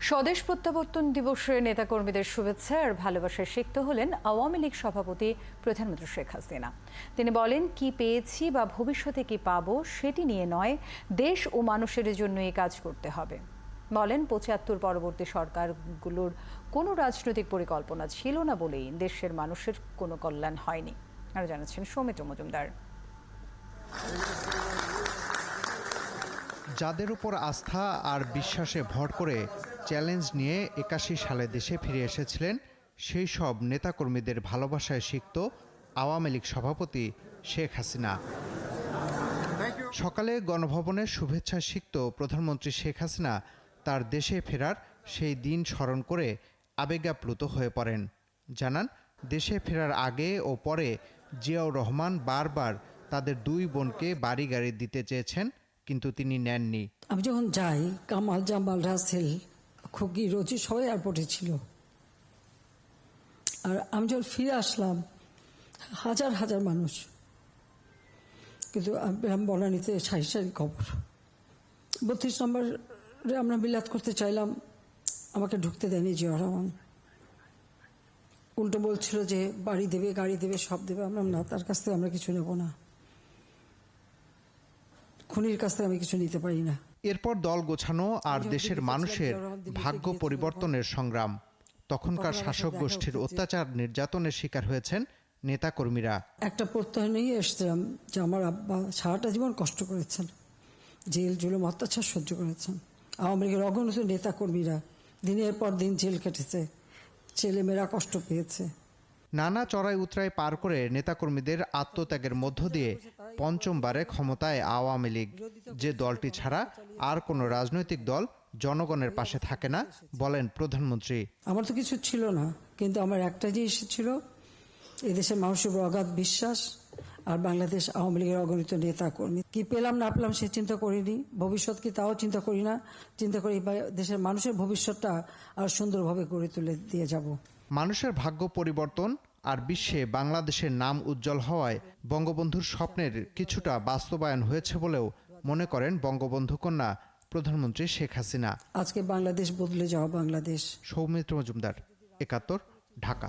স্বদেশ প্রত্যাবর্তন দিবসে নেতাকর্মীদের শুভেচ্ছা আর ভালোবাসায় সিক্ত হলেন আওয়ামী লীগ সভাপতি প্রধানমন্ত্রী শেখ হাসিনা। তিনি বলেন, কি পেয়েছি বা ভবিষ্যতে কি পাবো সেটি নিয়ে নয়, দেশ ও মানুষের জন্যই কাজ করতে হবে। বলেন, ৭৫ পরবর্তী সরকারগুলোর কোনো রাজনৈতিক পরিকল্পনা ছিল না বলেই দেশের মানুষের কোনো কল্যাণ হয়নি। আরও জানাচ্ছেন সৌমিত্র মজুমদার। যাদের উপর আস্থা আর বিশ্বাসে ভর করে চ্যালেঞ্জ নিয়ে ৮১ সালে দেশে ফিরে এসেছিলেন, সেই সব নেতাকর্মীদের ভালোবাসায় সিক্ত আওয়ামী লীগ সভাপতি শেখ হাসিনা। সকালে গণভবনের শুভেচ্ছায় সিক্ত প্রধানমন্ত্রী শেখ হাসিনা তার দেশে ফেরার সেই দিন স্মরণ করে আবেগাপ্লুত হয়ে পড়েন। জানান, দেশে ফেরার আগে ও পরে জিয়াউর রহমান বারবার তাদের দুই বোনকে বাড়ি গাড়ি দিতে চেয়েছেন, কিন্তু তিনি নেননি। আমি যখন যাই, কামাল, জামাল, রাসেল, খুকি, রোজি সবাই এয়ারপোর্টে ছিল। আর আমি যখন ফিরে আসলাম, হাজার হাজার মানুষ, কিন্তু বনানীতে সারি সারি খবর। ৩২ নম্বরে আমরা মিলাদ করতে চাইলাম, আমাকে ঢুকতে দেয়নি জিয়া রহমান। উল্টো বলছিল যে বাড়ি দেবে, গাড়ি দেবে, সব দেবে। আমরা না, তার কাছ থেকে আমরা কিছু নেব না, খুনির কাছ থেকে আমি কিছু নিতে পারি না। এরপর দল গোছানো আর দেশের মানুষের ভাগ্য পরিবর্তনের সংগ্রাম। তখনকার শাসক গোষ্ঠীর অত্যাচার নির্যাতনের শিকার হয়েছেন নেতাকর্মীরা। একটা প্রত্যয় নিয়ে এসেছিলাম যে আমার আব্বা সারাটা জীবন কষ্ট করেছেন, জেল জুলুম অত্যাচার সহ্য করেছেন। আওয়ামী লীগের অগণিত নেতাকর্মীরা দিনের পর দিন জেল কেটেছে, ছেলেমেয়েরা কষ্ট পেয়েছে। নানা চড়াই উতরাই পার করে নেতাকর্মীদের আত্মত্যাগের মধ্য দিয়ে পঞ্চমবারে ক্ষমতায় আওয়ামী লীগ, যে দলটি ছাড়া আর কোনো রাজনৈতিক দল জনগণের পাশে থাকে না, বলেন প্রধানমন্ত্রী। আমার তো কিছু ছিল না, কিন্তু আমার একটা জিনিস ছিল, এদেশের মানুষের অগাধ বিশ্বাস আর বাংলাদেশ আওয়ামী লীগের অগণিত নেতা কর্মী। কি পেলাম না পেলাম সে চিন্তা করিনি, ভবিষ্যৎ কি তাও চিন্তা করি না। চিন্তা করি দেশের মানুষের ভবিষ্যৎটা আর সুন্দরভাবে গড়ে তুলে দিয়ে যাব। মানুষের ভাগ্য পরিবর্তন আর বিশ্বে বাংলাদেশের নাম উজ্জ্বল হওয়ায় বঙ্গবন্ধুর স্বপ্নের কিছুটা বাস্তবায়ন হয়েছে বলেও মনে করেন বঙ্গবন্ধু কন্যা প্রধানমন্ত্রী শেখ হাসিনা। আজকে বাংলাদেশ বদলে যাওয়া বাংলাদেশ। সৌমিত্র মজুমদার, ৭১, ঢাকা।